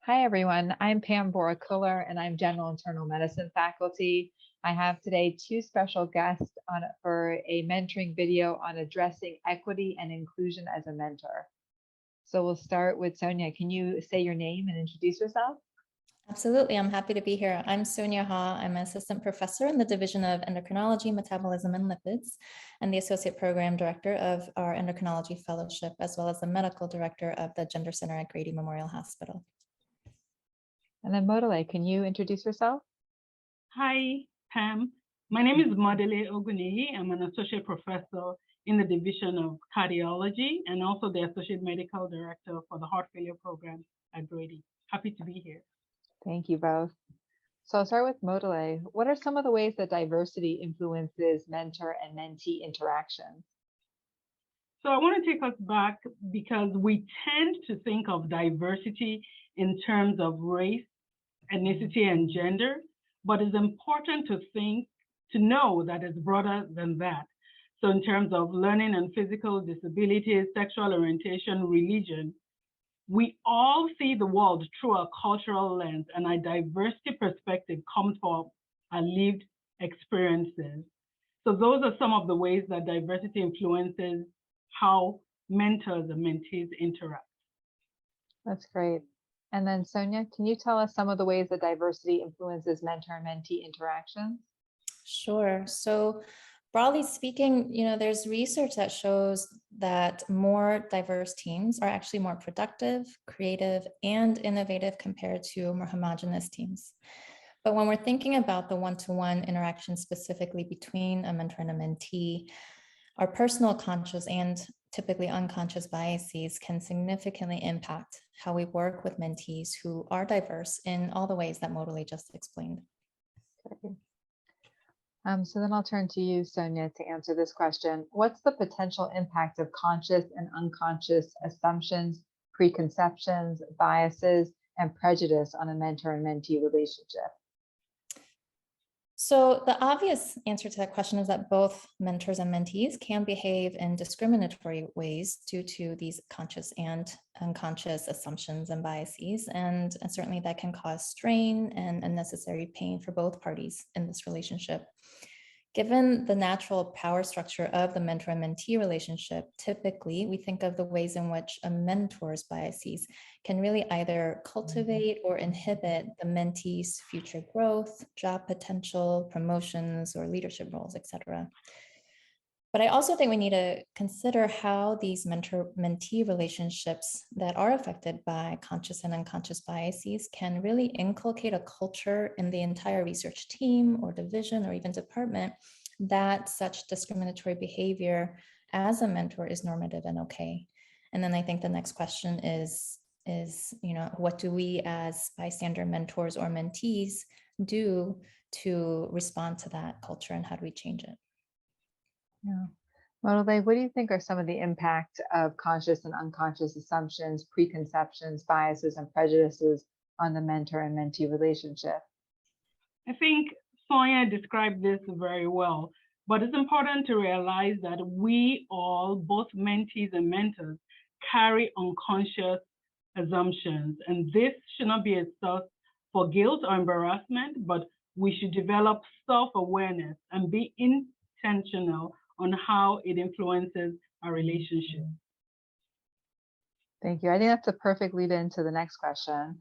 Hi, everyone. I'm Pam Bora-Kuller, and I'm General Internal Medicine faculty. I have today two special guests for a mentoring video on addressing equity and inclusion as a mentor. So we'll start with Sonia. Can you say your name and introduce yourself? Absolutely. I'm happy to be here. I'm Sonia Ha. I'm an assistant professor in the Division of Endocrinology, Metabolism, and Lipids, and the associate program director of our endocrinology fellowship, as well as the medical director of the Gender Center at Grady Memorial Hospital. And then Modele, can you introduce yourself? Hi, Pam. My name is Modele Oguneyi. I'm an associate professor in the Division of Cardiology and also the associate medical director for the heart failure program at Grady. Happy to be here. Thank you both. So I'll start with Modele. What are some of the ways that diversity influences mentor and mentee interactions? So I want to take us back because we tend to think of diversity in terms of race, ethnicity, and gender, but it's important to know that it's broader than that. So in terms of learning and physical disabilities, sexual orientation, religion, we all see the world through a cultural lens, and a diversity perspective comes from our lived experiences. So those are some of the ways that diversity influences how mentors and mentees interact. That's great. And then Sonia, can you tell us some of the ways that diversity influences mentor and mentee interactions? Sure. So broadly speaking, there's research that shows that more diverse teams are actually more productive, creative, and innovative compared to more homogeneous teams. But when we're thinking about the one-to-one interaction specifically between a mentor and a mentee, our personal conscious and typically unconscious biases can significantly impact how we work with mentees who are diverse in all the ways that Modele just explained. Okay. So then I'll turn to you, Sonia, to answer this question. What's the potential impact of conscious and unconscious assumptions, preconceptions, biases, and prejudice on a mentor and mentee relationship? So the obvious answer to that question is that both mentors and mentees can behave in discriminatory ways due to these conscious and unconscious assumptions and biases. And certainly that can cause strain and unnecessary pain for both parties in this relationship. Given the natural power structure of the mentor and mentee relationship, typically we think of the ways in which a mentor's biases can really either cultivate or inhibit the mentee's future growth, job potential, promotions, or leadership roles, etc. But I also think we need to consider how these mentor-mentee relationships that are affected by conscious and unconscious biases can really inculcate a culture in the entire research team or division or even department that such discriminatory behavior as a mentor is normative and okay. And then I think the next question is what do we as bystander mentors or mentees do to respond to that culture, and how do we change it? Yeah. Modele, what do you think are some of the impact of conscious and unconscious assumptions, preconceptions, biases, and prejudices on the mentor and mentee relationship? I think Sonia described this very well, but it's important to realize that we all, both mentees and mentors, carry unconscious assumptions, and this should not be a source for guilt or embarrassment, but we should develop self-awareness and be intentional on how it influences our relationship. Thank you. I think that's a perfect lead into the next question.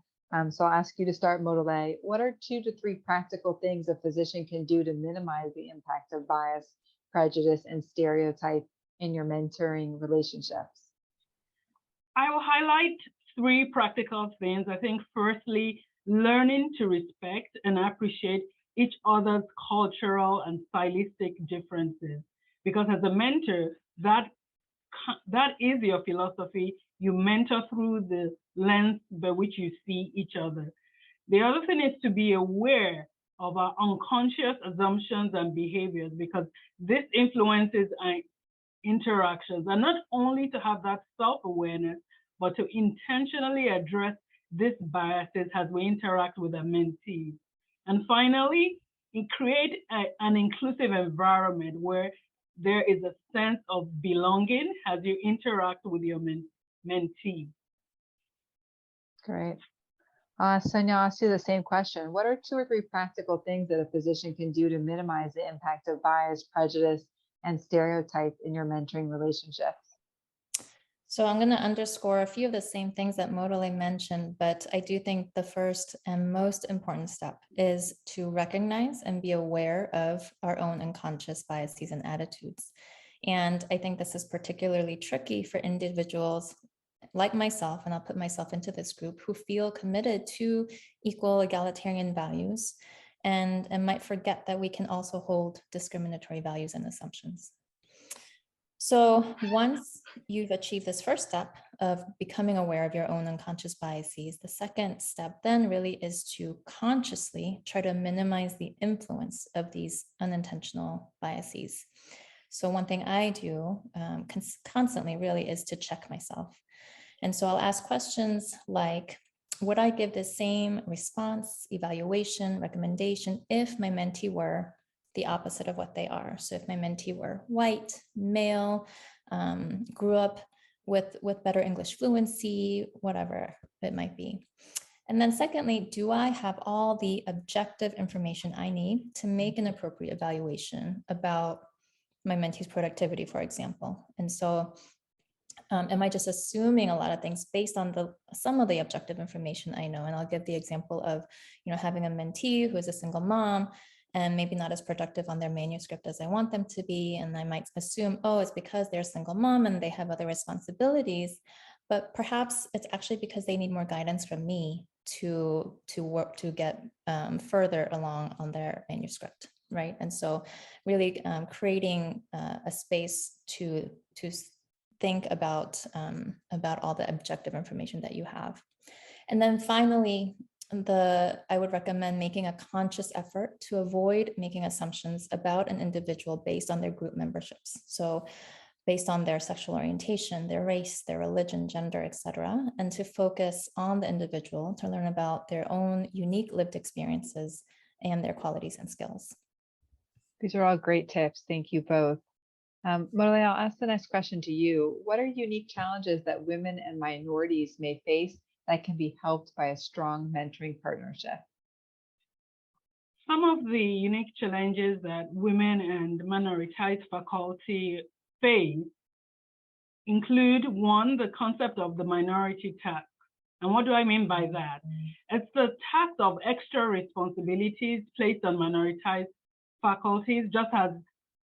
So I'll ask you to start, Modele. What are 2 to 3 practical things a physician can do to minimize the impact of bias, prejudice, and stereotype in your mentoring relationships? I will highlight 3 practical things. I think firstly, learning to respect and appreciate each other's cultural and stylistic differences. Because as a mentor, that is your philosophy. You mentor through the lens by which you see each other. The other thing is to be aware of our unconscious assumptions and behaviors, because this influences our interactions, and not only to have that self-awareness, but to intentionally address these biases as we interact with our mentees. And finally, create an inclusive environment where there is a sense of belonging as you interact with your mentee. Great. Sonia, I'll ask you the same question. What are 2 or 3 practical things that a physician can do to minimize the impact of bias, prejudice, and stereotype in your mentoring relationships? So I'm going to underscore a few of the same things that Modele mentioned, but I do think the first and most important step is to recognize and be aware of our own unconscious biases and attitudes. And I think this is particularly tricky for individuals like myself, and I'll put myself into this group, who feel committed to equal egalitarian values and might forget that we can also hold discriminatory values and assumptions. So once you've achieved this first step of becoming aware of your own unconscious biases, the second step then really is to consciously try to minimize the influence of these unintentional biases. So one thing I do constantly really is to check myself. And so I'll ask questions like, would I give the same response, evaluation, recommendation if my mentee were the opposite of what they are? So if my mentee were white, male, grew up with better English fluency, whatever it might be. And then secondly, do I have all the objective information I need to make an appropriate evaluation about my mentee's productivity, for example? And so am I just assuming a lot of things based on some of the objective information I know? And I'll give the example of, having a mentee who is a single mom and maybe not as productive on their manuscript as I want them to be. And I might assume, oh, it's because they're a single mom and they have other responsibilities, but perhaps it's actually because they need more guidance from me to work to get further along on their manuscript, right? And so really creating a space to think about all the objective information that you have. And then finally, I would recommend making a conscious effort to avoid making assumptions about an individual based on their group memberships. So based on their sexual orientation, their race, their religion, gender, etc., and to focus on the individual to learn about their own unique lived experiences and their qualities and skills. These are all great tips. Thank you both. Modele, I'll ask the next question to you. What are unique challenges that women and minorities may face that can be helped by a strong mentoring partnership? Some of the unique challenges that women and minoritized faculty face include, one, the concept of the minority task. And what do I mean by that? It's the task of extra responsibilities placed on minoritized faculties, just as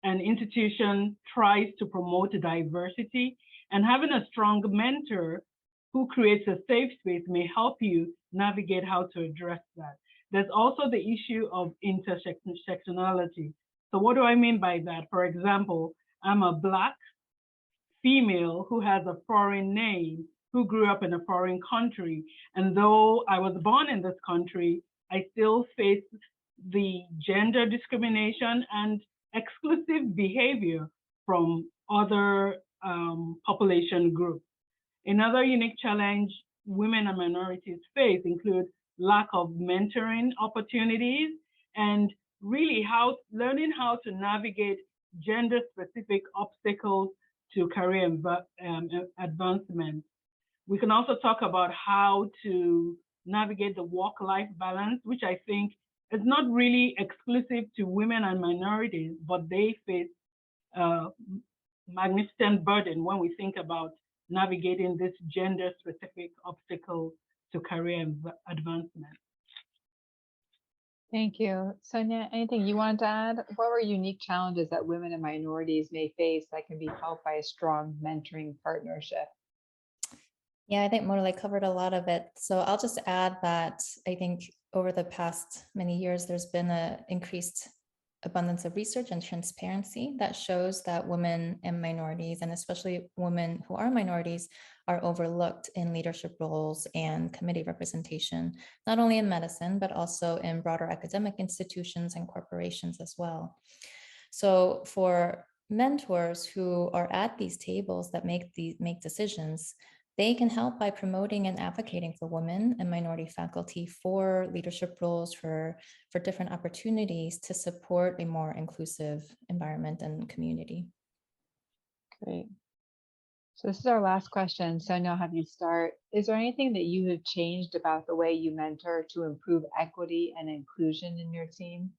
an institution tries to promote diversity, and having a strong mentor who creates a safe space may help you navigate how to address that. There's also the issue of intersectionality. So what do I mean by that? For example, I'm a Black female who has a foreign name, who grew up in a foreign country. And though I was born in this country, I still face the gender discrimination and exclusive behavior from other population groups. Another unique challenge women and minorities face include lack of mentoring opportunities and really learning how to navigate gender-specific obstacles to career advancement. We can also talk about how to navigate the work-life balance, which I think is not really exclusive to women and minorities, but they face a magnificent burden when we think about navigating this gender-specific obstacle to career advancement. Thank you. Sonia, anything you want to add? What were unique challenges that women and minorities may face that can be helped by a strong mentoring partnership? Yeah, I think Modele covered a lot of it. So I'll just add that I think over the past many years, there's been an increased abundance of research and transparency that shows that women and minorities, and especially women who are minorities, are overlooked in leadership roles and committee representation, not only in medicine, but also in broader academic institutions and corporations as well. So for mentors who are at these tables that make decisions, they can help by promoting and advocating for women and minority faculty for leadership roles, for different opportunities to support a more inclusive environment and community. Great. So this is our last question. Sonia, I'll have you start. Is there anything that you have changed about the way you mentor to improve equity and inclusion in your team?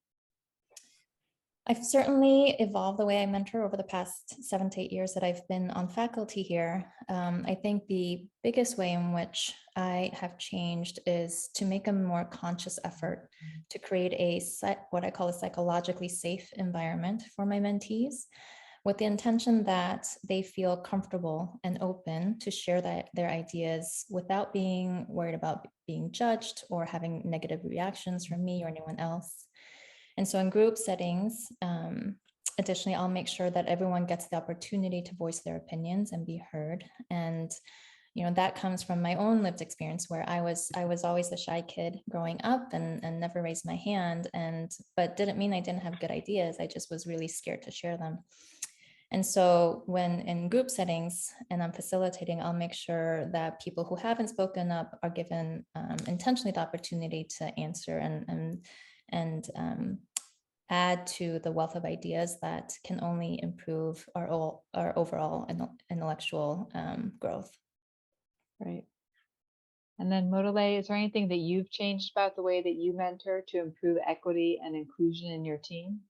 I've certainly evolved the way I mentor over the past 7 to 8 years that I've been on faculty here. I think the biggest way in which I have changed is to make a more conscious effort to create what I call a psychologically safe environment for my mentees, with the intention that they feel comfortable and open to share their ideas without being worried about being judged or having negative reactions from me or anyone else. And so in group settings, additionally, I'll make sure that everyone gets the opportunity to voice their opinions and be heard. And that comes from my own lived experience, where I was always the shy kid growing up and never raised my hand, but didn't mean I didn't have good ideas. I just was really scared to share them. And so when in group settings and I'm facilitating, I'll make sure that people who haven't spoken up are given intentionally the opportunity to answer and add to the wealth of ideas that can only improve our overall intellectual growth. Right. And then Modele, is there anything that you've changed about the way that you mentor to improve equity and inclusion in your team?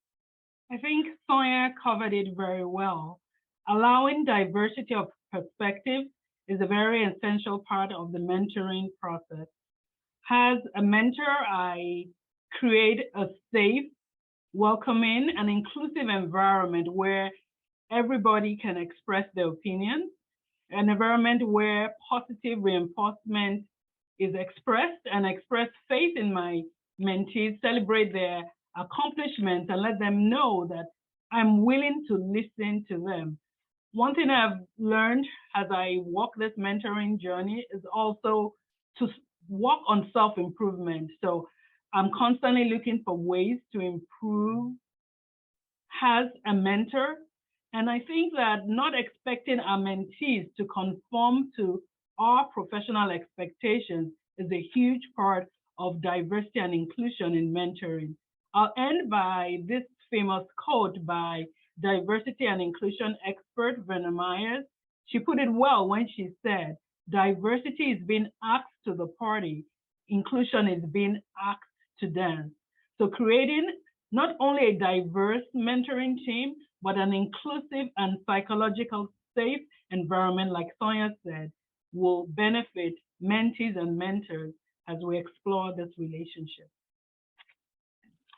I think Sonia covered it very well. Allowing diversity of perspective is a very essential part of the mentoring process. As a mentor, I create a safe, welcoming, and inclusive environment where everybody can express their opinions, an environment where positive reinforcement is expressed, and express faith in my mentees, celebrate their accomplishments, and let them know that I'm willing to listen to them. One thing I've learned as I walk this mentoring journey is also to work on self-improvement. So I'm constantly looking for ways to improve as a mentor. And I think that not expecting our mentees to conform to our professional expectations is a huge part of diversity and inclusion in mentoring. I'll end by this famous quote by diversity and inclusion expert Verna Myers. She put it well when she said, "Diversity is being asked to the party, inclusion is being asked to dance." So creating not only a diverse mentoring team, but an inclusive and psychological safe environment, like Sonia said, will benefit mentees and mentors as we explore this relationship.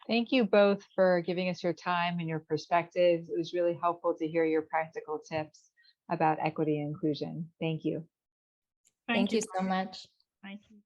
Thank you both for giving us your time and your perspectives. It was really helpful to hear your practical tips about equity and inclusion. Thank you. Thank you so much. Thank you.